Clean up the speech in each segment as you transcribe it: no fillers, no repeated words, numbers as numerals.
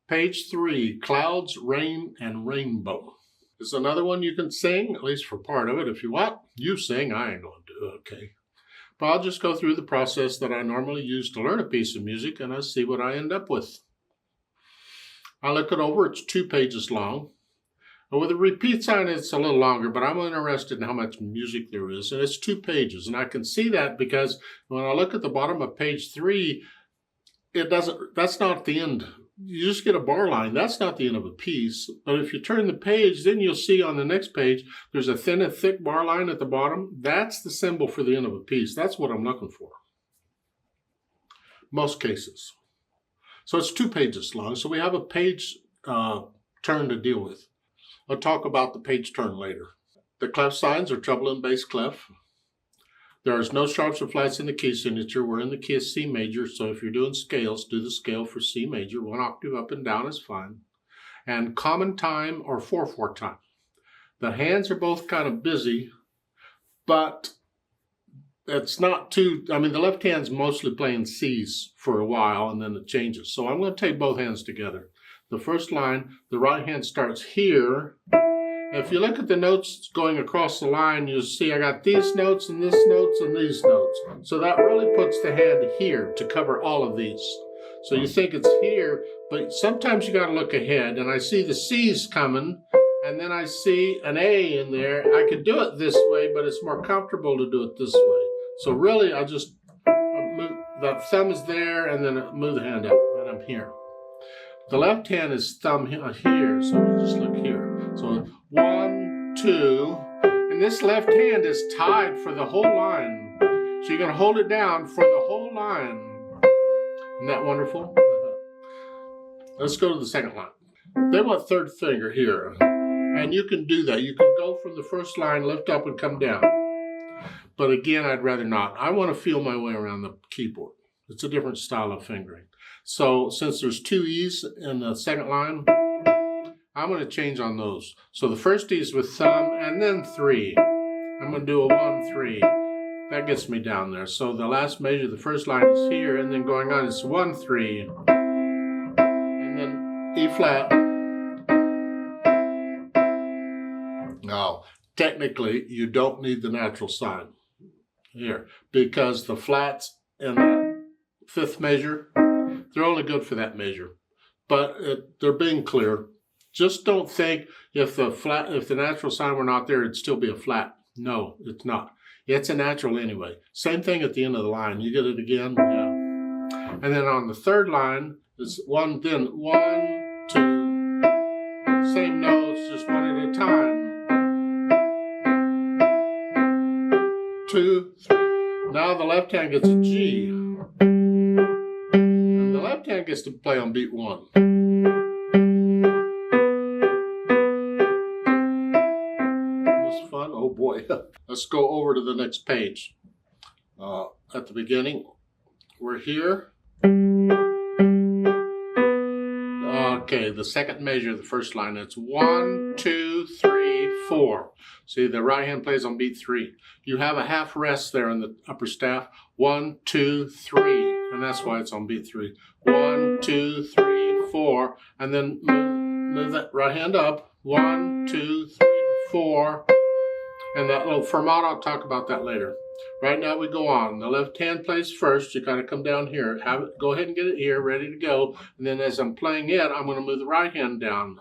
Page 3, Clouds, Rain, and Rainbow. It's another one you can sing, at least for part of it. If you want, you sing. I ain't going to do it, okay? But I'll just go through the process that I normally use to learn a piece of music, and I'll see what I end up with. I look it over. It's 2 pages long. And with a repeat sign, it's a little longer, but I'm interested in how much music there is. And it's 2 pages, and I can see that because when I look at the bottom of page 3, that's not the end. You just get a bar line. That's not the end of a piece. But if you turn the page, then you'll see on the next page, there's a thin and thick bar line at the bottom. That's the symbol for the end of a piece. That's what I'm looking for. Most cases. So it's 2 pages long. So we have a page turn to deal with. I'll talk about the page turn later. The clef signs are treble and bass clef. There is no sharps or flats in the key signature. We're in the key of C major, so if you're doing scales, do the scale for C major. 1 octave up and down is fine. And common time or 4/4 time. The hands are both kind of busy, but it's not too, the left hand's mostly playing C's for a while, and then it changes. So I'm going to take both hands together. The first line, the right hand starts here. If you look at the notes going across the line, you'll see I got these notes and this notes and these notes. So that really puts the hand here to cover all of these. So you think it's here, but sometimes you got to look ahead. And I see the C's coming, and then I see an A in there. I could do it this way, but it's more comfortable to do it this way. So really, I just move, the thumb is there, and then move the hand up, and I'm here. The left hand is thumb here, so just look here. So 1, 2, and this left hand is tied for the whole line. So you're going to hold it down for the whole line. Isn't that wonderful? Let's go to the second line. They want third finger here, and you can do that. You can go from the first line, lift up and come down. But again, I'd rather not. I want to feel my way around the keyboard. It's a different style of fingering. So since there's 2 E's in the second line, I'm going to change on those. So the first E is with thumb and then 3. I'm going to do a 1, 3. That gets me down there. So the last measure, the first line is here, and then going on is 1, 3. And then E flat. Now, technically, you don't need the natural sign here because the flats in that 5th measure, they're only good for that measure. But they're being clear. Just don't think if the natural sign were not there, it'd still be a flat. No, it's not. It's a natural anyway. Same thing at the end of the line. You get it again? Yeah. And then on the third line, it's 1, then 1, 2. Same notes, just one at a time. 2, 3. Now the left hand gets a G. And the left hand gets to play on beat 1. Oh boy. Let's go over to the next page. At the beginning, we're here. Okay, the second measure of the first line, it's 1, 2, 3, 4. See, the right hand plays on beat 3. You have a half rest there in the upper staff. 1, 2, 3, and that's why it's on beat 3. 1, 2, 3, 4, and then move that right hand up. 1, 2, 3, 4. And that little fermata, I'll talk about that later. Right now we go on. The left hand plays first. You kind of come down here. Go ahead and get it here, ready to go. And then as I'm playing it, I'm going to move the right hand down.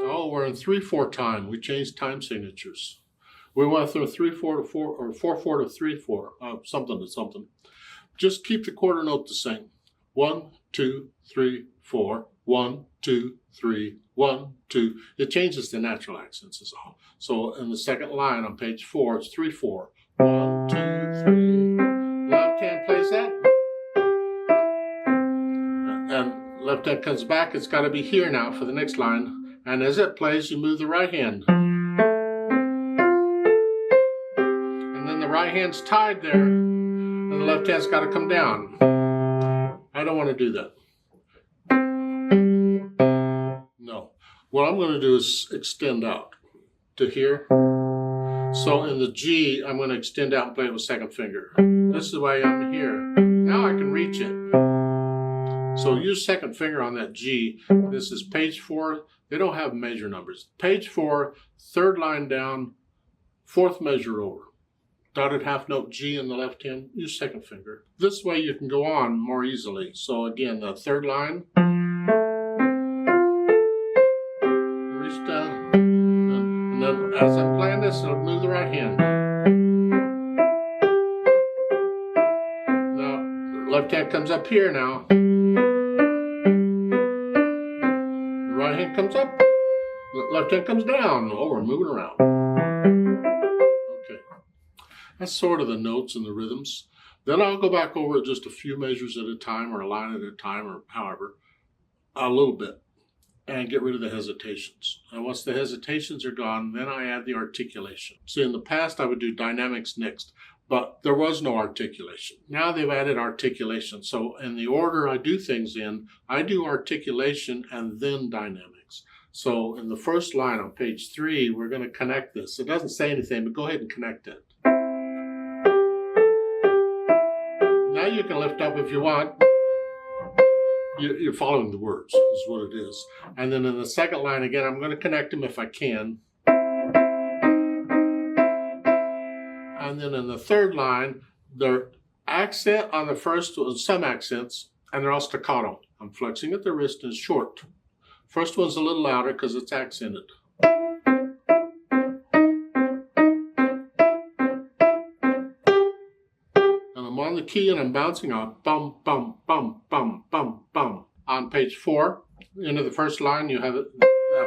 Oh, we're in 3/4 time. We changed time signatures. We went from 3/4 to 4, or 4/4 to 3/4, something to something. Just keep the quarter note the same. 1, 2, 3, 4. 1, 2, 3, 1, 2. It changes the natural accents is all. So in the second line on page 4, it's 3/4. 1, 2, 3. Left hand plays that. And left hand comes back. It's got to be here now for the next line. And as it plays, you move the right hand. And then the right hand's tied there. And the left hand's got to come down. I don't want to do that. No. What I'm going to do is extend out to here. So in the G, I'm going to extend out and play it with second finger. This is the way I'm here. Now I can reach it. So use second finger on that G. This is page 4. They don't have measure numbers. Page 4, third line down, fourth measure over. Dotted half note G in the left hand, use second finger. This way you can go on more easily. So again, the third line. Reach down. And then as I'm playing this, I'll move the right hand. Now, the left hand comes up here now. The right hand comes up. The left hand comes down. Oh, we're moving around. Okay. That's sort of the notes and the rhythms. Then I'll go back over just a few measures at a time, or a line at a time, or however, a little bit, and get rid of the hesitations. And once the hesitations are gone, then I add the articulation. See, in the past I would do dynamics next, but there was no articulation. Now they've added articulation. So in the order I do things in, I do articulation and then dynamics. So in the first line on page 3, we're going to connect this. It doesn't say anything, but go ahead and connect it. Now you can lift up if you want. You're following the words, is what it is. And then in the second line, again, I'm going to connect them if I can. And then in the third line, they're accent on the first one, some accents, and they're all staccato. I'm flexing at the wrist and short. First one's a little louder because it's accented. On the key and I'm bouncing off bum bum bum bum bum bum. On page 4, into the first line, you have a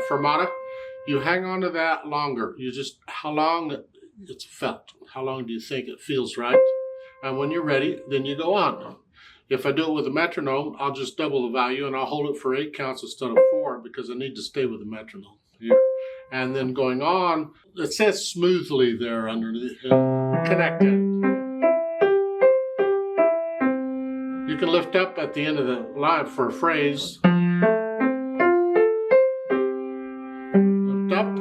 fermata. You hang on to that longer. You just how long it's felt. How long do you think it feels right? And when you're ready, then you go on. If I do it with a metronome, I'll just double the value and I'll hold it for 8 counts instead of 4 because I need to stay with the metronome here. And then going on, it says smoothly there underneath. Connect it. You can lift up at the end of the line for a phrase. Lift up.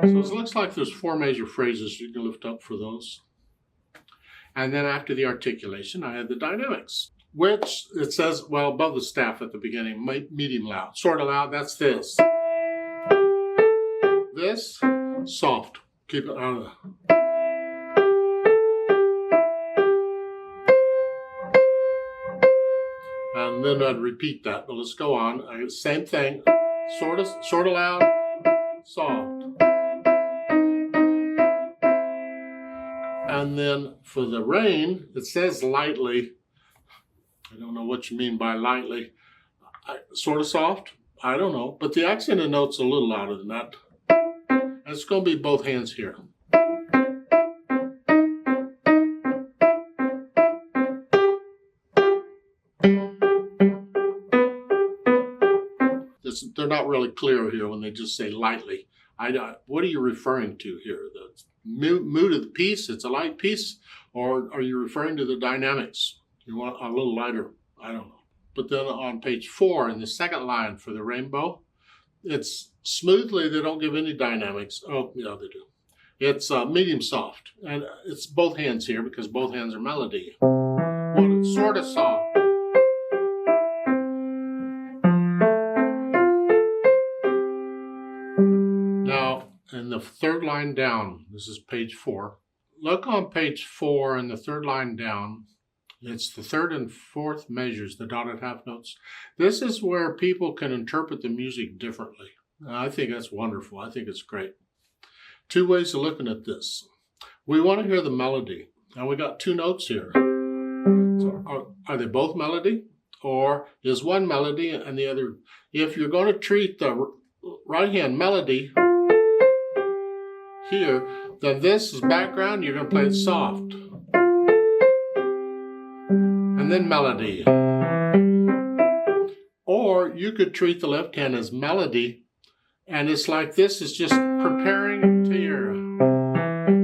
So it looks like there's 4 major phrases you can lift up for those. And then after the articulation, I had the dynamics, which it says, well, above the staff at the beginning, medium loud. Sort of loud, that's this. This, soft. Keep it out of the... And then I'd repeat that, but let's go on. Same thing, sort of loud, soft. And then for the rain, it says lightly. I don't know what you mean by lightly. Sort of soft, I don't know. But the accented note's a little louder than that. And it's going to be both hands here. They're not really clear here when they just say lightly. What are you referring to here? The mood of the piece, it's a light piece, or are you referring to the dynamics? You want a little lighter? I don't know. But then on page 4, in the second line for the rainbow, it's smoothly, they don't give any dynamics. Oh, yeah, they do. It's medium soft, and it's both hands here because both hands are melody. Well, it's sort of soft. In the third line down, this is page 4. Look on page 4 and the third line down. It's the third and fourth measures, the dotted half notes. This is where people can interpret the music differently. I think that's wonderful. I think it's great. 2 ways of looking at this. We want to hear the melody, and we got 2 notes here. So are they both melody, or is one melody and the other? If you're going to treat the right hand melody here, then this is background, you're going to play it soft. And then melody. Or you could treat the left hand as melody, and it's like this is just preparing to hear.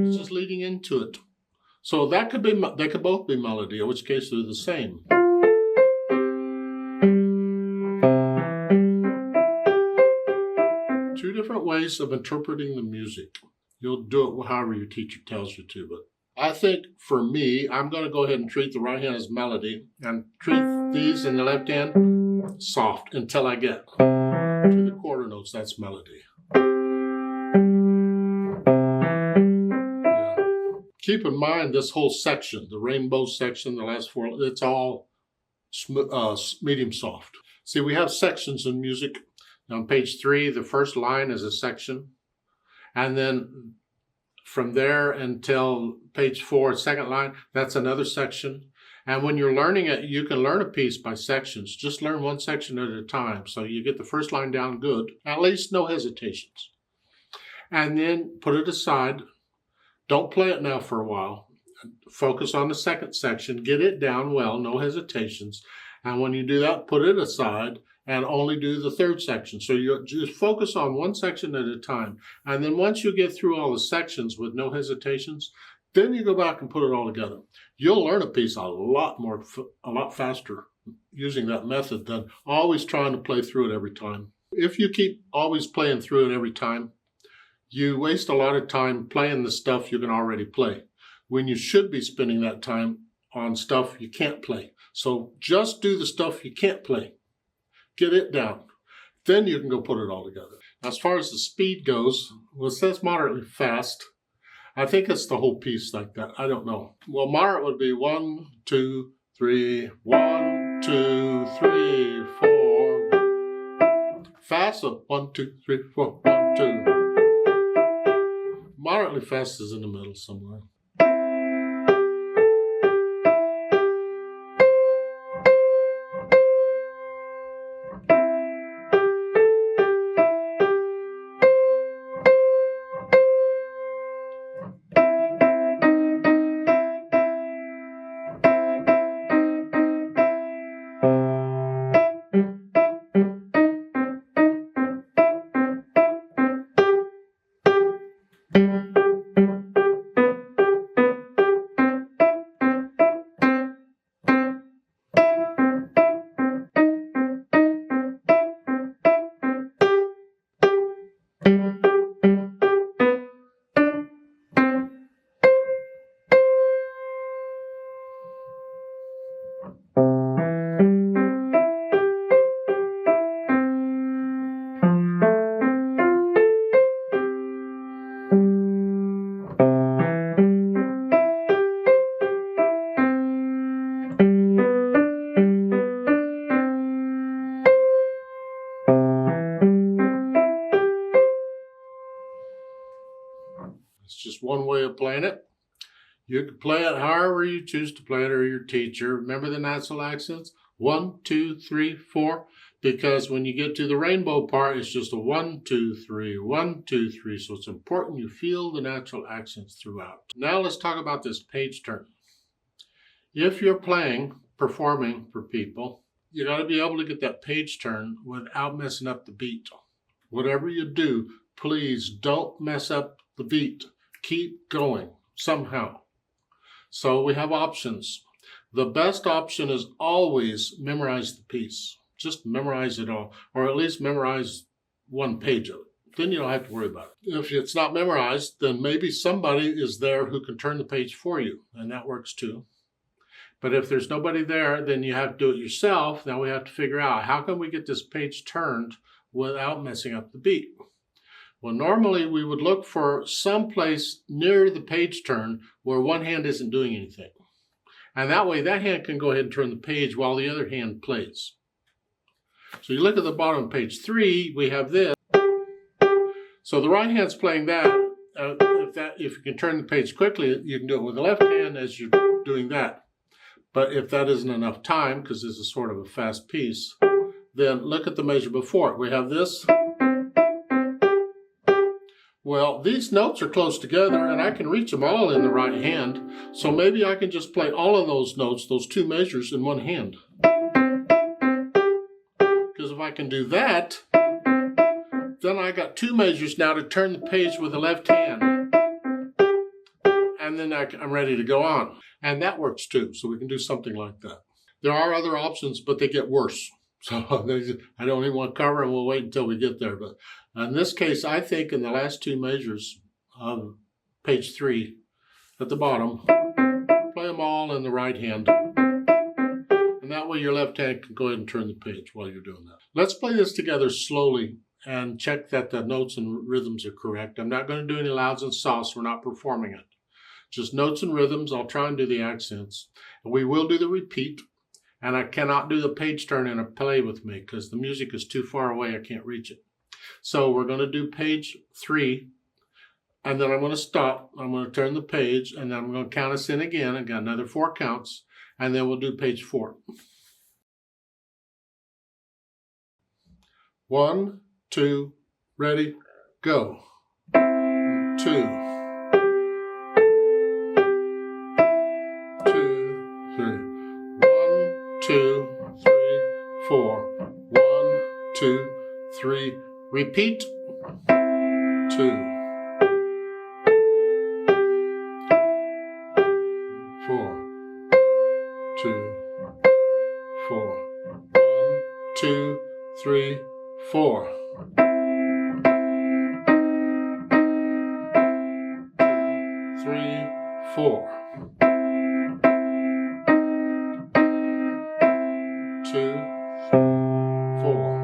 It's just leading into it. So that could be, they could both be melody, in which case they're the same. Two different ways of interpreting the music. You'll do it however your teacher tells you to, but I think for me, I'm going to go ahead and treat the right hand as melody and treat these in the left hand, soft until I get to the quarter notes. That's melody. Yeah. Keep in mind this whole section, the rainbow section, the last four, it's all medium soft. See, we have sections in music. On page 3, the first line is a section. And then from there until page 4, second line, that's another section. And when you're learning it, you can learn a piece by sections. Just learn one section at a time. So you get the first line down good, at least no hesitations. And then put it aside. Don't play it now for a while. Focus on the second section. Get it down well, no hesitations. And when you do that, put it aside and only do the third section. So you just focus on one section at a time. And then once you get through all the sections with no hesitations, then you go back and put it all together. You'll learn a piece a lot faster using that method than always trying to play through it every time. If you keep always playing through it every time, you waste a lot of time playing the stuff you can already play, when you should be spending that time on stuff you can't play. So just do the stuff you can't play. Get it down. Then you can go put it all together. As far as the speed goes, well, it says moderately fast. I think it's the whole piece like that. I don't know. Well, moderate would be 1, 2, 3, 1, 2, 3, 4. Fast, so 1, 2, 3, 4, 1, 2. Moderately fast is in the middle somewhere. It's just one way of playing it. You can play it however you choose to play it, or your teacher. Remember the natural accents? 1, 2, 3, 4. Because when you get to the rainbow part, it's just a 1, 2, 3, 1, 2, 3. So it's important you feel the natural accents throughout. Now let's talk about this page turn. If you're performing for people, you got to be able to get that page turn without messing up the beat. Whatever you do, please don't mess up the beat. Keep going somehow. So we have options. The best option is always memorize the piece. Just memorize it all, or at least memorize one page of it. Then you don't have to worry about it. If it's not memorized, then maybe somebody is there who can turn the page for you, and that works too. But if there's nobody there, then you have to do it yourself. Now we have to figure out, how can we get this page turned without messing up the beat? Well, normally we would look for some place near the page turn where one hand isn't doing anything. And that way that hand can go ahead and turn the page while the other hand plays. So you look at the bottom of page 3, we have this. So the right hand's playing that. If you can turn the page quickly, you can do it with the left hand as you're doing that. But if that isn't enough time, because this is sort of a fast piece, then look at the measure before it. We have this. Well, these notes are close together, and I can reach them all in the right hand. So maybe I can just play all of those notes, those two measures, in one hand. Because if I can do that, then I got two measures now to turn the page with the left hand. And then I'm ready to go on. And that works too, so we can do something like that. There are other options, but they get worse. So I don't even want to cover them. We'll wait until we get there. But in this case, I think in the last two measures of page 3 at the bottom, play them all in the right hand. And And that way your left hand can go ahead and turn the page while you're doing that. Let's play this together slowly and check that the notes and rhythms are correct. I'm not going to do any louds and softs. We're not performing it. Just notes and rhythms. I'll try and do the accents. And we will do the repeat. And I cannot do the page turn in a play with me because the music is too far away. I can't reach it. So we're going to do page 3. And then I'm going to stop. I'm going to turn the page. And then I'm going to count us in again. I got another 4 counts. And then we'll do page 4. 1, 2, ready, go. 2. 2, 3. 1, 2, 3, 4. 1, 2, 3. Repeat. 2. 4. 2, 4. 1, 2, 3, 4. 3, 4. 2, 4.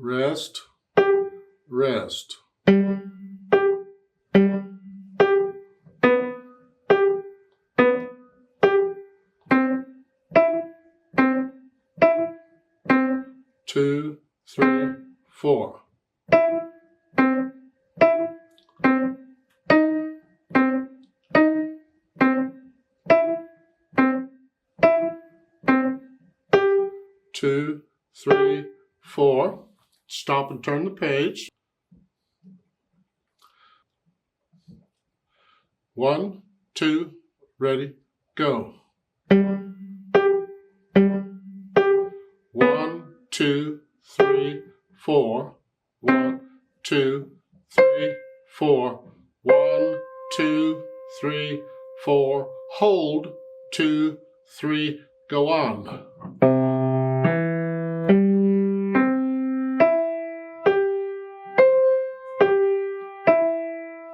Rest, rest. 2, 3, 4. 2, 3, 4. Stop and turn the page. 1, 2, ready, go. 1, 2, 3, 4. 1, 2, 3, 4. 1, 2, 3, 4. Hold. 2, 3. Go on.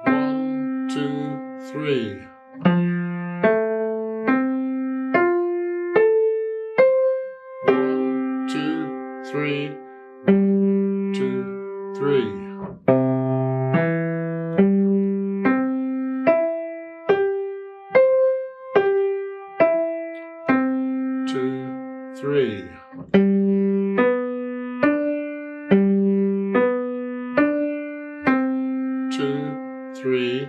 1, 2, 3. 1, 2, 3. 2, 3. 2, 3. 2, 3.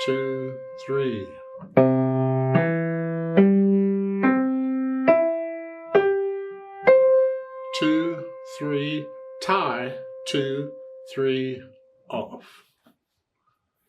2, 3. 2, 3. Tie. 2, 3. Off.